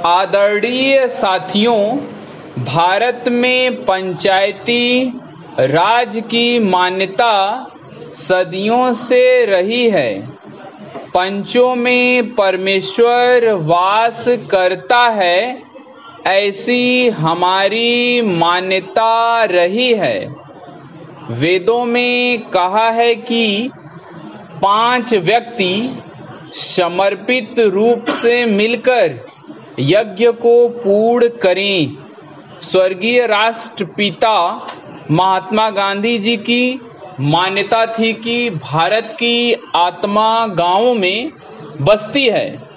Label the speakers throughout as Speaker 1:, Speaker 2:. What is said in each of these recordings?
Speaker 1: आदरणीय साथियों, भारत में पंचायती राज की मान्यता सदियों से रही है। पंचों में परमेश्वर वास करता है, ऐसी हमारी मान्यता रही है। वेदों में कहा है कि 5 व्यक्ति समर्पित रूप से मिलकर यज्ञ को पूर्ण करें। स्वर्गीय राष्ट्रपिता महात्मा गांधी जी की मान्यता थी कि भारत की आत्मा गांवों में बसती है।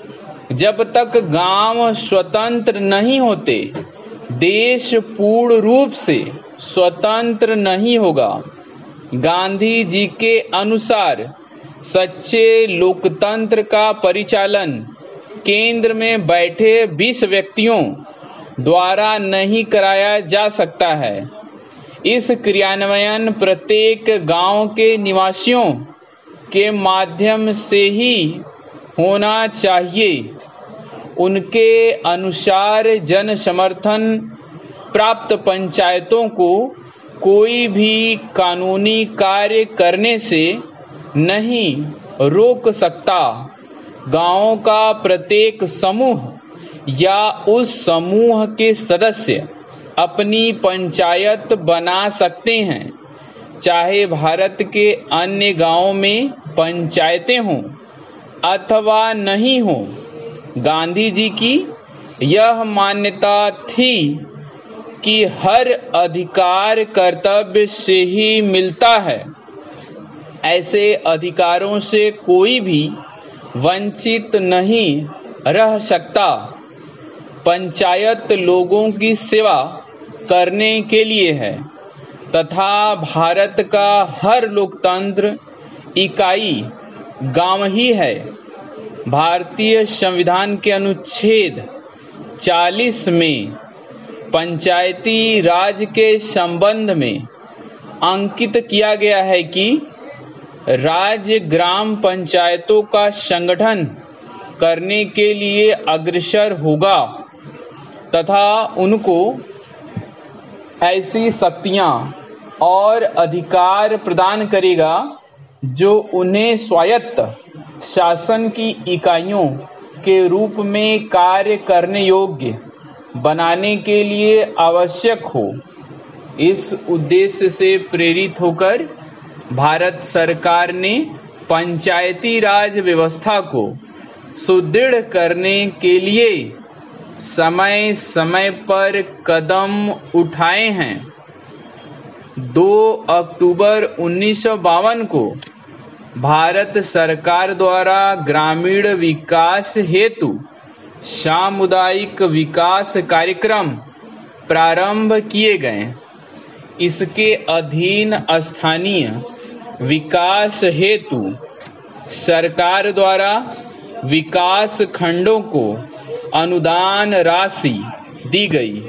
Speaker 1: जब तक गांव स्वतंत्र नहीं होते, देश पूर्ण रूप से स्वतंत्र नहीं होगा। गांधी जी के अनुसार सच्चे लोकतंत्र का परिचालन केंद्र में बैठे 20 व्यक्तियों द्वारा नहीं कराया जा सकता है। इस क्रियान्वयन प्रत्येक गांव के निवासियों के माध्यम से ही होना चाहिए। उनके अनुसार जन समर्थन प्राप्त पंचायतों को कोई भी कानूनी कार्य करने से नहीं रोक सकता। गांवों का प्रत्येक समूह या उस समूह के सदस्य अपनी पंचायत बना सकते हैं, चाहे भारत के अन्य गांवों में पंचायतें हों अथवा नहीं हों। गांधी जी की यह मान्यता थी कि हर अधिकार कर्तव्य से ही मिलता है। ऐसे अधिकारों से कोई भी वंचित नहीं रह सकता। पंचायत लोगों की सेवा करने के लिए है तथा भारत का हर लोकतंत्र इकाई गांव ही है। भारतीय संविधान के अनुच्छेद 40 में पंचायती राज के संबंध में अंकित किया गया है कि राज्य ग्राम पंचायतों का संगठन करने के लिए अग्रसर होगा तथा उनको ऐसी शक्तियां और अधिकार प्रदान करेगा जो उन्हें स्वायत्त शासन की इकाइयों के रूप में कार्य करने योग्य बनाने के लिए आवश्यक हो। इस उद्देश्य से प्रेरित होकर भारत सरकार ने पंचायती राज व्यवस्था को सुदृढ़ करने के लिए समय समय पर कदम उठाए हैं। 2 अक्टूबर 1952 को भारत सरकार द्वारा ग्रामीण विकास हेतु सामुदायिक विकास कार्यक्रम प्रारंभ किए गए। इसके अधीन स्थानीय विकास हेतु सरकार द्वारा विकास खंडों को अनुदान राशि दी गई।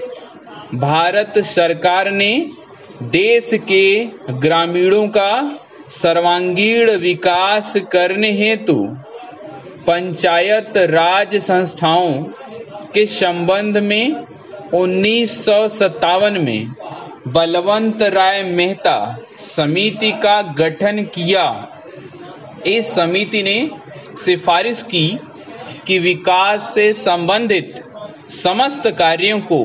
Speaker 1: भारत सरकार ने देश के ग्रामीणों का सर्वांगीण विकास करने हेतु पंचायत राज संस्थाओं के संबंध में 1957 में बलवंत राय मेहता समिति का गठन किया। इस समिति ने सिफारिश की कि विकास से संबंधित समस्त कार्यों को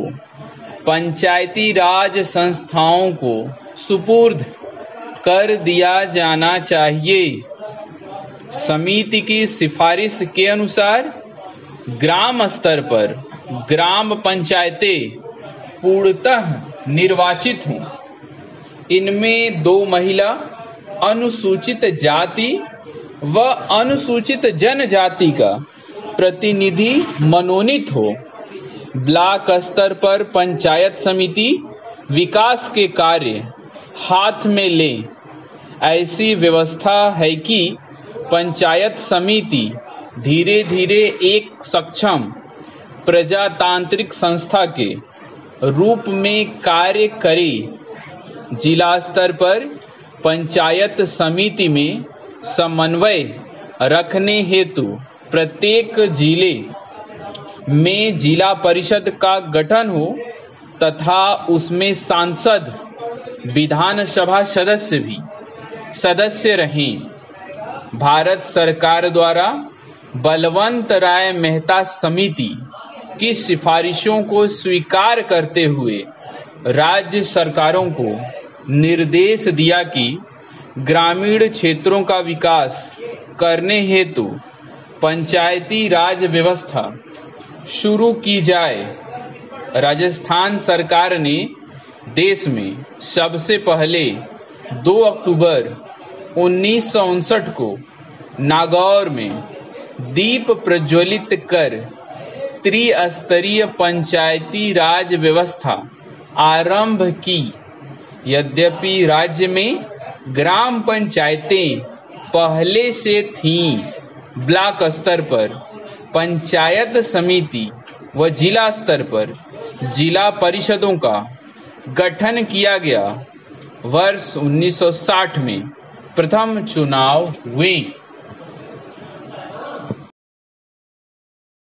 Speaker 1: पंचायती राज संस्थाओं को सुपुर्द कर दिया जाना चाहिए। समिति की सिफारिश के अनुसार ग्राम स्तर पर ग्राम पंचायतें पूर्णतः निर्वाचित हों। इनमें 2 महिला, अनुसूचित जाति व अनुसूचित जनजाति का प्रतिनिधि मनोनीत हो। ब्लॉक स्तर पर पंचायत समिति विकास के कार्य हाथ में ले। ऐसी व्यवस्था है कि पंचायत समिति धीरे धीरे एक सक्षम प्रजातांत्रिक संस्था के रूप में कार्य करे। जिला स्तर पर पंचायत समिति में समन्वय रखने हेतु प्रत्येक जिले में जिला परिषद का गठन हो तथा उसमें सांसद विधानसभा सदस्य भी सदस्य रहें। भारत सरकार द्वारा बलवंत राय मेहता समिति की सिफारिशों को स्वीकार करते हुए राज्य सरकारों को निर्देश दिया कि ग्रामीण क्षेत्रों का विकास करने हेतु पंचायती राज व्यवस्था शुरू की जाए। राजस्थान सरकार ने देश में सबसे पहले 2 अक्टूबर 1959 को नागौर में दीप प्रज्वलित कर त्रिस्तरीय पंचायती राज व्यवस्था आरंभ की। यद्यपि राज्य में ग्राम पंचायतें पहले से थीं, ब्लॉक स्तर पर पंचायत समिति व जिला स्तर पर जिला परिषदों का गठन किया गया। वर्ष 1960 में प्रथम चुनाव हुए।